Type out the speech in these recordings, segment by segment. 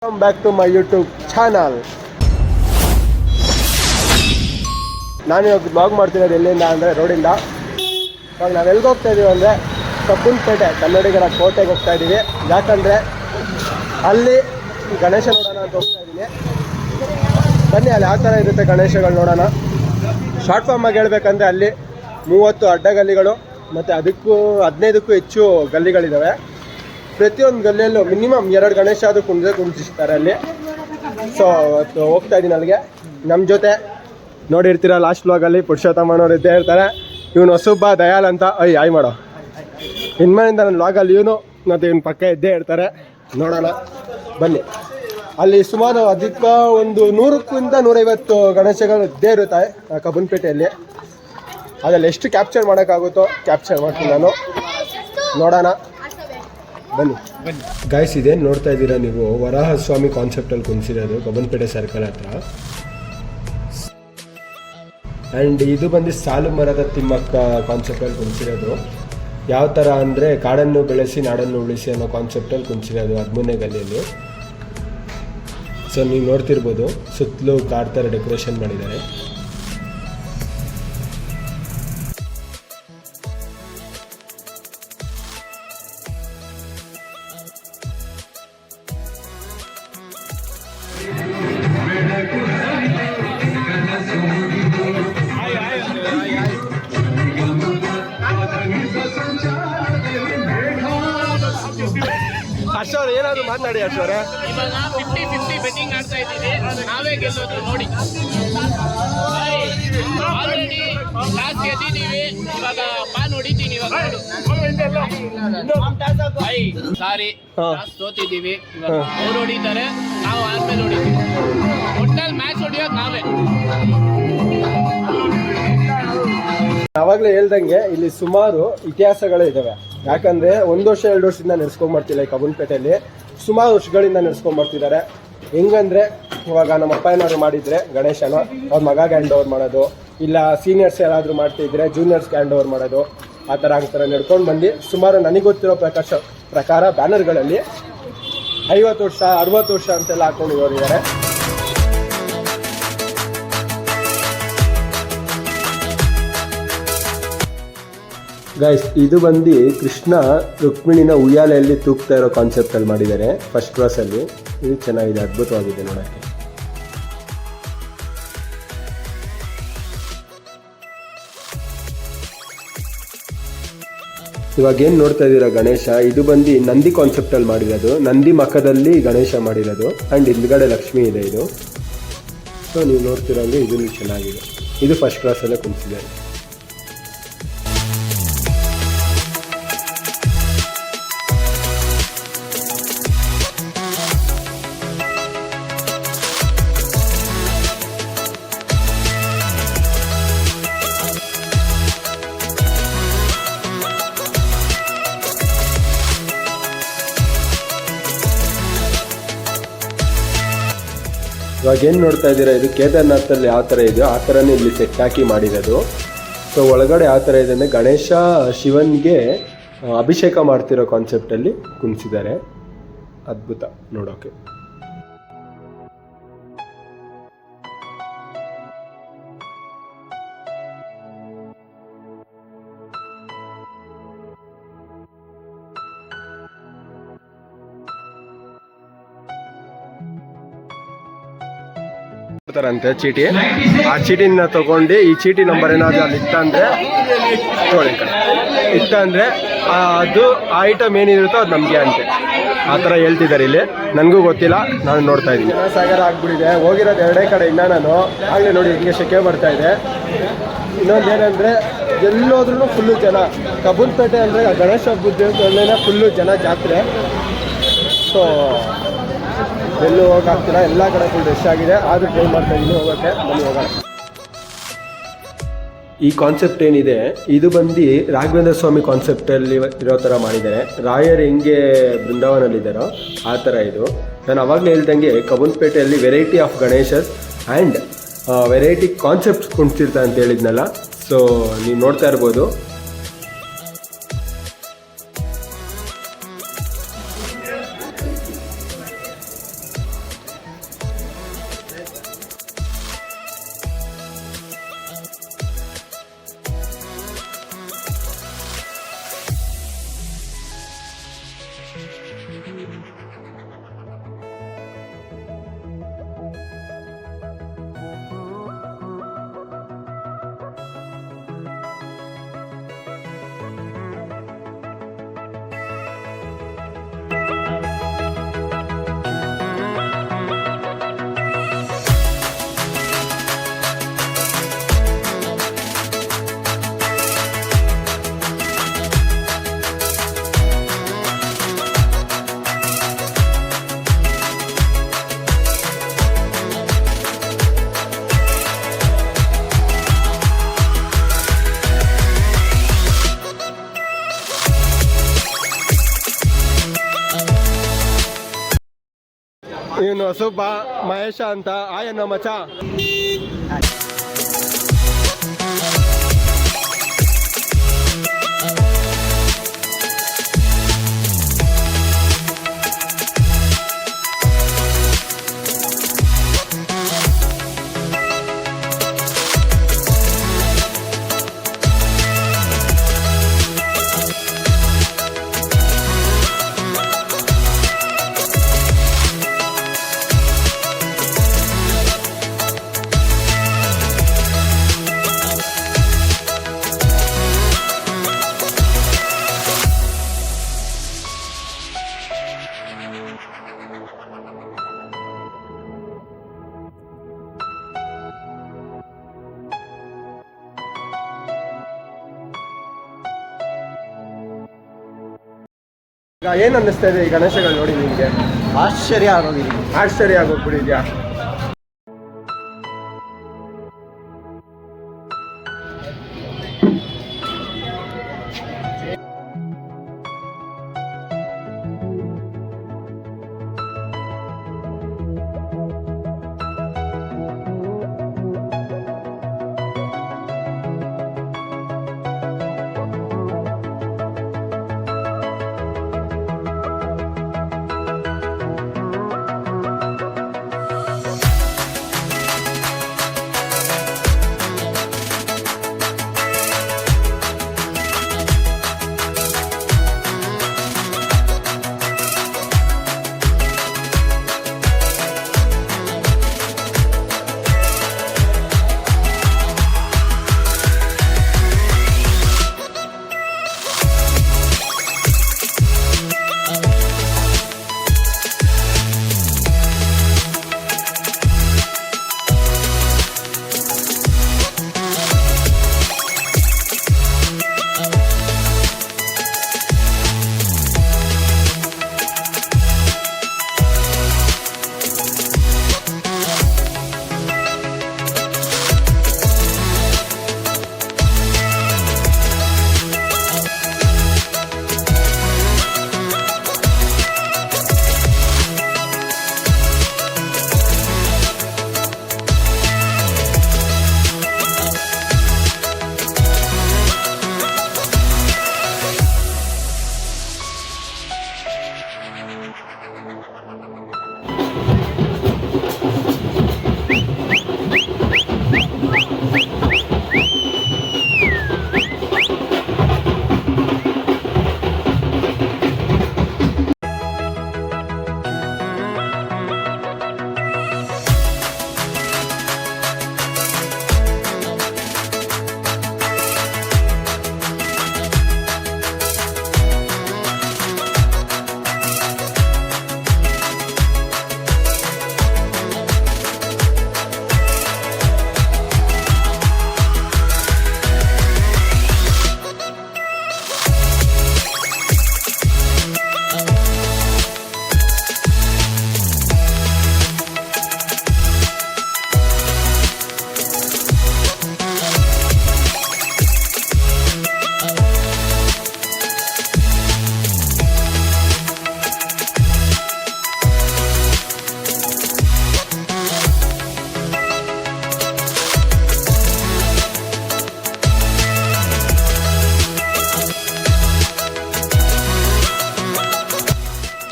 Welcome back to my YouTube channel. ನಾನು ಇವಾಗ blog ಮಾಡ್ತಿರೋದು ಎಲ್ಲಿಂದ ಅಂದರೆ ರೋಡಿಂದ. ಇವಾಗ ನಾವು ಎಲ್ಲಿಗೆ ಹೋಗ್ತಾ ಇದ್ದೀವಿ ಅಂದರೆ ಕಬ್ಬನ್ಪೇಟೆ ಕನ್ನಡಿಗರ ಕೋಟೆಗೆ ಹೋಗ್ತಾ ಇದ್ದೀವಿ. ಯಾಕಂದರೆ ಅಲ್ಲಿ ಗಣೇಶ ನೋಡೋಣ ಅಂತ ಹೋಗ್ತಾ ಇದ್ದೀನಿ. ಬನ್ನಿ, ಅಲ್ಲಿ ಯಾವ ಥರ ಇರುತ್ತೆ ಗಣೇಶಗಳು ನೋಡೋಣ. ಶಾರ್ಟ್ ಫಾರ್ಮಾಗಿ ಹೇಳ್ಬೇಕಂದ್ರೆ ಅಲ್ಲಿ 30 ಅಡ್ಡಗಲ್ಲಿಗಳು ಮತ್ತು ಅದಕ್ಕೂ 15ಕ್ಕೂ ಹೆಚ್ಚು ಗಲ್ಲಿಗಳಿದ್ದಾವೆ. ಪ್ರತಿಯೊಂದು ಗಲ್ಲಿಯಲ್ಲೂ ಮಿನಿಮಮ್ 2 ಗಣೇಶ ಆದರೂ ಕುಂದಿಸ್ತಾರೆ ಅಲ್ಲಿ. ಸೊ ಅವತ್ತು ಹೋಗ್ತಾ ಇದ್ದೀನಿ ಅಲ್ಲಿಗೆ. ನಮ್ಮ ಜೊತೆ ನೋಡಿರ್ತೀರ ಲಾಸ್ಟ್ ವ್ಲಾಗಲ್ಲಿ ಪುರುಷೋತ್ತಮನವ್ರು ಇದ್ದೇ ಇರ್ತಾರೆ. ಇವನು ಹೊಸಬ್ಬ ದಯಾಲ್ ಅಂತ ಆಯ್ ಮಾಡೋ ಇನ್ಮೇಲಿಂದ ನನ್ನ ವ್ಲಾಗಲ್ಲಿ ಇವನು ಮತ್ತು ಇವನು ಪಕ್ಕ ಇದ್ದೇ ಇರ್ತಾರೆ. ನೋಡೋಣ ಬನ್ನಿ. ಅಲ್ಲಿ ಸುಮಾರು ಅದಕ್ಕೆ ಒಂದು 100ಕ್ಕಿಂತ 150 ಗಣೇಶಗಳು ಇದ್ದೇ ಇರುತ್ತೆ ಕಬ್ಬನ್ಪೇಟೆಯಲ್ಲಿ. ಅದರಲ್ಲಿ ಎಷ್ಟು ಕ್ಯಾಪ್ಚರ್ ಮಾಡೋಕ್ಕಾಗುತ್ತೋ ಕ್ಯಾಪ್ಚರ್ ಮಾಡ್ತೀನಿ ನಾನು. ನೋಡೋಣ ಬನ್ನಿ. ಗಾಯ್ಸ್, ಇದೇನು ನೋಡ್ತಾ ಇದ್ದೀರಾ ನೀವು, ವರಾಹ ಸ್ವಾಮಿ ಕಾನ್ಸೆಪ್ಟಲ್ಲಿ ಕುಣಿಸಿರೋದು ಕಬ್ಬನ್ಪೇಟೆ ಸರ್ಕಲ್ ಹತ್ರ. ಆ್ಯಂಡ್ ಇದು ಬಂದು ಸಾಲು ಮರದ ತಿಮ್ಮಕ್ಕ ಕಾನ್ಸೆಪ್ಟಲ್ಲಿ ಕುಣಿಸಿರೋದು. ಯಾವ ಥರ ಅಂದರೆ ಕಾಡನ್ನು ಬೆಳೆಸಿ ನಾಡನ್ನು ಉಳಿಸಿ ಅನ್ನೋ ಕಾನ್ಸೆಪ್ಟಲ್ಲಿ ಕುಣಿಸಿರೋದು 13ನೇ ಗಲ್ಲಿಯಲ್ಲಿ. ಸೊ ನೀವು ನೋಡ್ತಿರ್ಬೋದು ಸುತ್ತಲೂ ಕಾಡ್ ಥರ ಡೆಕೋರೇಷನ್ ಮಾಡಿದ್ದಾರೆ. ಅಶ್ವರ್ ಏನಾದ್ರು ಮಾತನಾಡಿ ಅಶ್ವರ. ಇವಾಗ 50-50 ಬೆಟ್ಟಿಂಗ್ ಆಡ್ತಾ ಇದ್ದೀವಿ. ನಾವೇ ಗೆಲ್ಲೋದು ನೋಡಿ. ಆಲ್ರೆಡಿ ಲಾಸ್ಟ್ ಗೆದ್ದಿದ್ದೀವಿ. ಇವಾಗ ಪಾನ್ ಹೊಡಿತೀನಿ. ಇವಾಗ ಸಾರಿ ಸೋತಿದ್ದೀವಿ. ಇವಾಗ ಅವ್ರು ಹೊಡಿತಾರೆ, ನಾವು ಆದ್ಮೇಲೆ ಹೊಡಿತೀವಿ. ಒಟ್ಟಲ್ಲಿ ಮ್ಯಾಚ್ ಹೊಡಿಯೋದು ನಾವೇ. ಆವಾಗಲೇ ಹೇಳ್ದಂಗೆ ಇಲ್ಲಿ ಸುಮಾರು ಇತಿಹಾಸಗಳೇ ಇದ್ದಾವೆ. ಯಾಕಂದರೆ 1 ವರ್ಷ 2 ವರ್ಷದಿಂದ ನಡೆಸ್ಕೊಂಬರ್ತಿಲ್ಲ ಈ ಕಬ್ಬನ್ಪೇಟೆಯಲ್ಲಿ. ಸುಮಾರು ವರ್ಷಗಳಿಂದ ನಡೆಸ್ಕೊಂಬರ್ತಿದ್ದಾರೆ. ಹೆಂಗಂದರೆ ಇವಾಗ ನಮ್ಮ ಅಪ್ಪ ಏನಾದ್ರು ಮಾಡಿದರೆ ಗಣೇಶನ ಅವ್ರ ಮಗಗೆ ಹ್ಯಾಂಡ್ ಓವರ್ ಮಾಡೋದು, ಇಲ್ಲ ಸೀನಿಯರ್ಸ್ ಯಾರಾದರೂ ಮಾಡ್ತಿದ್ರೆ ಜೂನಿಯರ್ಸ್ಗೆ ಹ್ಯಾಂಡ್ ಓವರ್ ಮಾಡೋದು, ಆ ಥರ ನಡ್ಕೊಂಡು ಬಂದು ಸುಮಾರು ನನಗೆ ಗೊತ್ತಿರೋ ಪ್ರಕಾರ ಬ್ಯಾನರ್ಗಳಲ್ಲಿ 50 ವರ್ಷ 60 ವರ್ಷ ಅಂತೆಲ್ಲ ಹಾಕೊಂಡು ಹೋಗಿದ್ದಾರೆ. ಗೈಸ್, ಇದು ಬಂದು ಕೃಷ್ಣ ರುಕ್ಮಿಣಿನ ಉಯ್ಯಾಲೆಯಲ್ಲಿ ತೂಗ್ತಾ ಇರೋ ಕಾನ್ಸೆಪ್ಟಲ್ಲಿ ಮಾಡಿದ್ದಾರೆ ಫಸ್ಟ್ ಕ್ಲಾಸಲ್ಲಿ. ಇದು ಚೆನ್ನಾಗಿದೆ, ಅದ್ಭುತವಾಗಿದೆ ನೋಡೋಕ್ಕೆ. ಇವಾಗ ಏನು ನೋಡ್ತಾ ಇದ್ದೀರಾ ಗಣೇಶ, ಇದು ಬಂದು ನಂದಿ ಕಾನ್ಸೆಪ್ಟಲ್ಲಿ ಮಾಡಿರೋದು. ನಂದಿ ಮಖದಲ್ಲಿ ಗಣೇಶ ಮಾಡಿರೋದು. ಆ್ಯಂಡ್ ಹಿಂದ್ಗಡೆ ಲಕ್ಷ್ಮಿ ಇದೆ ಇದು. ಸೊ ನೀವು ನೋಡ್ತಿರೋಂಗೆ ಇದು ಚೆನ್ನಾಗಿದೆ. ಇದು ಫಸ್ಟ್ ಕ್ಲಾಸಲ್ಲೇ ಕುಣಿಸಿದ್ದಾರೆ. ಇವಾಗ ಏನು ನೋಡ್ತಾ ಇದ್ದೀರಾ, ಇದು ಕೇದಾರ್ನಾಥಲ್ಲಿ ಯಾವ ಥರ ಇದೆಯೋ ಆ ಥರನೇ ಇಲ್ಲಿ ಸೆಟ್ ಹಾಕಿ ಮಾಡಿರೋದು. ಸೊ ಒಳಗಡೆ ಯಾವ ಥರ ಇದೆ ಅಂದರೆ ಗಣೇಶ ಶಿವನ್ಗೆ ಅಭಿಷೇಕ ಮಾಡ್ತಿರೋ ಕಾನ್ಸೆಪ್ಟಲ್ಲಿ ಕುಣಿಸಿದ್ದಾರೆ. ಅದ್ಭುತ ನೋಡೋಕ್ಕೆ. ಅಂತೆ ಚೀಟಿ, ಆ ಚೀಟಿನ ತಗೊಂಡು ಈ ಚೀಟಿ ನಂಬರ್ ಏನಾದರೂ ಅಲ್ಲಿ ಇತ್ತಂದರೆ ನೋಡಿ ಇತ್ತಂದರೆ ಅದು ಆ ಐಟಮ್ ಏನಿರುತ್ತೋ ಅದು ನಮಗೆ ಅಂತೆ. ಆ ಥರ ಹೇಳ್ತಿದ್ದಾರೆ ಇಲ್ಲಿ. ನನಗೂ ಗೊತ್ತಿಲ್ಲ, ನಾನು ನೋಡ್ತಾ ಇದ್ದೀನಿ. ಸಾಗರ ಆಗ್ಬಿಟ್ಟಿದೆ, ಹೋಗಿರೋದು 2 ಕಡೆ. ಇನ್ನು ನಾನು ಆಗಲೇ ನೋಡಿ ಹಿಂಗೆ ಸೆಕೆ ಬರ್ತಾ ಇದೆ. ಇನ್ನೊಂದು ಏನಂದರೆ ಎಲ್ಲೋದ್ರೂ ಫುಲ್ಲು ಜನ. ಕಬ್ಬನ್ಪೇಟೆ ಅಂದರೆ ಗಣೇಶ ಹಬ್ಬದ ಫುಲ್ಲು ಜನ ಜಾತ್ರೆ. ಸೊ ಎಲ್ಲೂ ಹೋಗಾಗ್ತಿಲ್ಲ, ಎಲ್ಲ ಕಡೆ ಫುಲ್ ರಶ್ ಆಗಿದೆ. ಆದರೂ ಟ್ರೈ ಮಾಡ್ತಾ ಇದ್ದೀನಿ ಹೋಗೋಕ್ಕೆ. ಬನ್ನಿ ಹೋಗೋಣ. ಈ ಕಾನ್ಸೆಪ್ಟ್ ಏನಿದೆ ಇದು ಬಂದು ರಾಘವೇಂದ್ರ ಸ್ವಾಮಿ ಕಾನ್ಸೆಪ್ಟಲ್ಲಿ ಇರೋ ಥರ ಮಾಡಿದ್ದಾರೆ. ರಾಯರು ಹೆಂಗೆ ಬೃಂದಾವನಲ್ಲಿದ್ದಾರೋ ಆ ಥರ ಇದು. ನಾನು ಅವಾಗಲೇ ಹೇಳ್ದಂಗೆ ಕಬ್ಬನ್ಪೇಟೆಯಲ್ಲಿ variety of Ganeshas and variety concepts ಕುಣಿಸ್ತಿರ್ತಾರೆ ಅಂತ ಹೇಳಿದ್ನಲ್ಲ. ಸೊ ನೀವು ನೋಡ್ತಾ ಇರ್ಬೋದು. ಇವನು ಹೊಸೊಬ್ಬ ಮಹೇಶ ಅಂತ ಆಯನ್ನ ಮಚ. ಈಗ ಏನ್ ಅನ್ನಿಸ್ತಾ ಇದೆ ಈ ಗಣೇಶಗಳು ನೋಡಿ ನಿಮ್ಗೆ? ಆಶ್ಚರ್ಯ ಆಗೋದಿಲ್ಲ. ಆಶ್ಚರ್ಯ ಆಗೋಗ್ಬಿಟ್ಟಿದ್ಯಾ?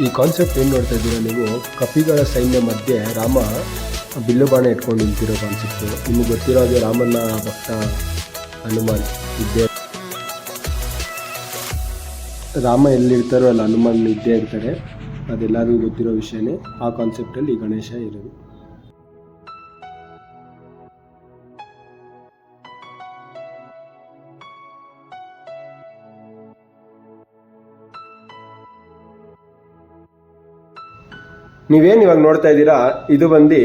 ಈ ಕಾನ್ಸೆಪ್ಟ್ ಏನು ನೋಡ್ತಾ ಇದ್ದೀರಾ ನೀವು? ಕಪಿಗಳ ಸೈನ್ಯ ಮಧ್ಯೆ ರಾಮ ಬಿಲ್ಲು ಬಾಣ ಇಟ್ಕೊಂಡು ನಿಂತಿರೋ ಕಾನ್ಸೆಪ್ಟು. ನಿಮಗೆ ಗೊತ್ತಿರೋ ಹಾಗೆ ರಾಮನ ಭಕ್ತ ಹನುಮಾನ್ ಇದ್ದೇ, ರಾಮ ಎಲ್ಲಿರ್ತಾರೋ ಅಲ್ಲಿ ಹನುಮಾನ್ ಇದ್ದೇ ಇರ್ತಾರೆ. ಅದೆಲ್ಲರಿಗೂ ಗೊತ್ತಿರೋ ವಿಷಯನೇ. ಆ ಕಾನ್ಸೆಪ್ಟಲ್ಲಿ ಈ ಗಣೇಶ ಇರೋದು. ನೀವೇನು ಇವಾಗ ನೋಡ್ತಾ ಇದ್ದೀರಾ, ಇದು ಬಂದು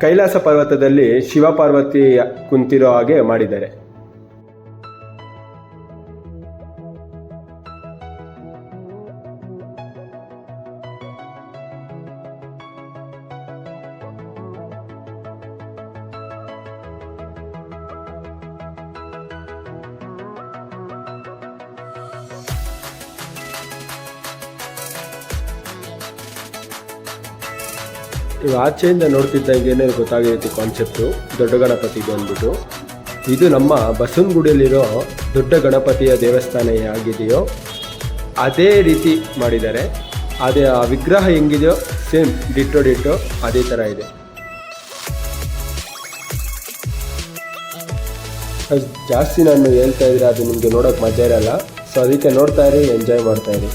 ಕೈಲಾಸ ಪರ್ವತದಲ್ಲಿ ಶಿವ ಪಾರ್ವತಿ ಕುಂತಿರೋ ಹಾಗೆ ಮಾಡಿದ್ದಾರೆ. ನೀವು ಆಚೆಯಿಂದ ನೋಡ್ತಿದ್ದಂಗೆ ಗೊತ್ತಾಗಿರುತ್ತೆ ಕಾನ್ಸೆಪ್ಟು ದೊಡ್ಡ ಗಣಪತಿಗೆ ಅಂದ್ಬಿಟ್ಟು. ಇದು ನಮ್ಮ ಬಸವನಗುಡಿಯಲ್ಲಿರೋ ದೊಡ್ಡ ಗಣಪತಿಯ ದೇವಸ್ಥಾನ ಹೇಗಿದೆಯೋ ಅದೇ ರೀತಿ ಮಾಡಿದ್ದಾರೆ. ಅದೇ ಆ ವಿಗ್ರಹ ಹೆಂಗಿದೆಯೋ ಸೇಮ್ ಡಿಟ್ಟೋ ಅದೇ ಥರ ಇದೆ. ಜಾಸ್ತಿ ನಾನು ಹೇಳ್ತಾ ಇದ್ರೆ ಅದು ನಿಮಗೆ ನೋಡೋಕೆ ಮಜಾ ಇರಲ್ಲ. ಸೊ ಅದಕ್ಕೆ ನೋಡ್ತಾ ಇರಿ, ಎಂಜಾಯ್ ಮಾಡ್ತಾ ಇರಿ.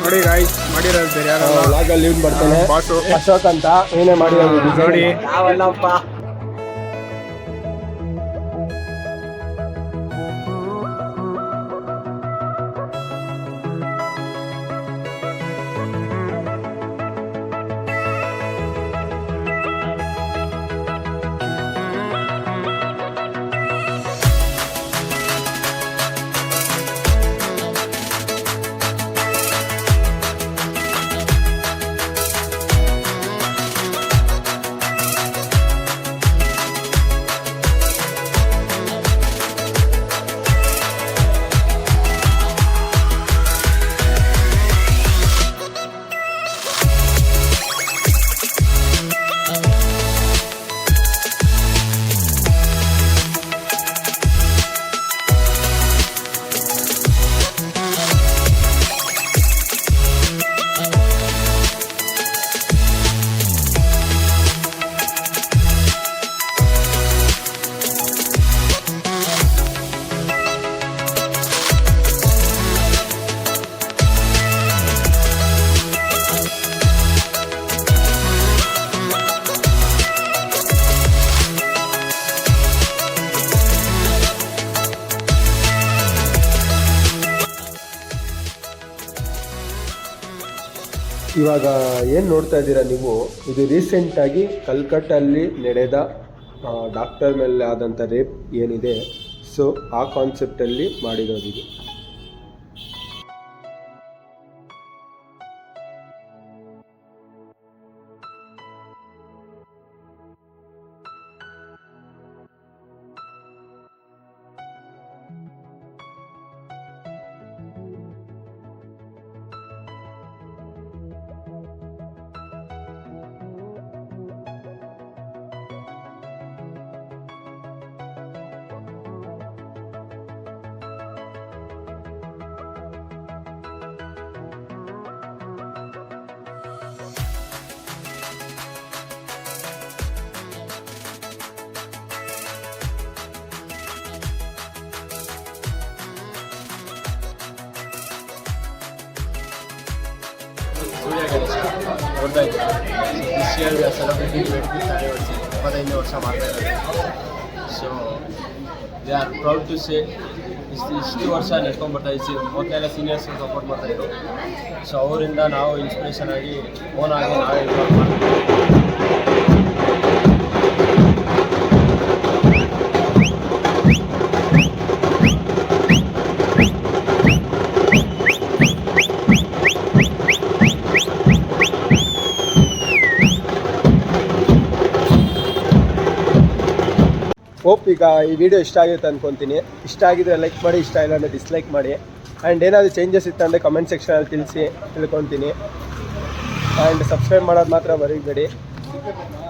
ನೋಡಿ ಗಾಯ್ಸ್, ಮಾಡಿರೋದು ಬೇರೆ ಯಾರು ಲಾಗಲ್ಲಿ ಇವ್ನು ಬರ್ತಾನೆ, ಬಾಸು ಅಶೋಕ್ ಅಂತ. ಏನೇ ಮಾಡಿರೋದು ನೋಡಿ. ನಾವಲ್ಲಪ್ಪ. ಇವಾಗ ಏನು ನೋಡ್ತಾ ಇದ್ದೀರಾ ನೀವು, ಇದು ರೀಸೆಂಟಾಗಿ ಕಲ್ಕಟ್ಟಲ್ಲಿ ನಡೆದ ಡಾಕ್ಟರ್ ಮೇಲೆ ಆದಂಥ ರೇಪ್ ಏನಿದೆ, ಸೊ ಆ ಕಾನ್ಸೆಪ್ಟಲ್ಲಿ ಮಾಡಿರೋದಿದೆ. ಸೂರ್ಯ ಗಣೇಶ ನೋಡ್ತಾ ಇದ್ದೀವಿ. This year we are celebrating 25th anniversary, 25ನೇ ವರ್ಷ ಮಾಡ್ತಾ ಇದ್ದಾರೆ. So they are proud to say ಇಷ್ಟು ವರ್ಷ ನೆಡ್ಕೊಂಡ್ಬರ್ತಾ ಇದ್ದೀವಿ. ಮೊದಲೆಲ್ಲ ಸೀನಿಯರ್ಸ್ ಸಪೋರ್ಟ್ ಮಾಡ್ತಾಯಿದ್ರು. ಸೊ ಅವರಿಂದ ನಾವು ಇನ್ಸ್ಪಿರೇಷನ್ ಆಗಿ ಓನ್ ಆಗಿ ನಾವೇ ಇನ್ವಾಲ್ವ್ ಮಾಡ್ತೀವಿ. ಹೋಪ್ ಈಗ ಈ ವಿಡಿಯೋ ಇಷ್ಟ ಆಗುತ್ತೆ ಅಂದ್ಕೊತೀನಿ. ಇಷ್ಟ ಆಗಿದ್ರೆ ಲೈಕ್ ಮಾಡಿ, ಇಷ್ಟ ಇಲ್ಲ ಅಂದರೆ ಡಿಸ್ಲೈಕ್ ಮಾಡಿ. ಆ್ಯಂಡ್ ಏನಾದರೂ ಚೇಂಜಸ್ ಇತ್ತಂದರೆ ಕಮೆಂಟ್ ಸೆಕ್ಷನಲ್ಲಿ ತಿಳಿಸಿ, ತಿಳ್ಕೊತೀನಿ. ಆ್ಯಂಡ್ ಸಬ್ಸ್ಕ್ರೈಬ್ ಮಾಡೋದು ಮಾತ್ರ ಮರಿಬೇಡಿ.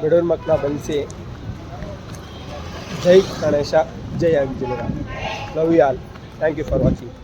ಬಿಡೋರ್ ಮಕ್ಕಳ ಬೆಳೆಸಿ. ಜೈ ಗಣೇಶ, ಜೈ Anjaneya. Love you all. Thank you for watching.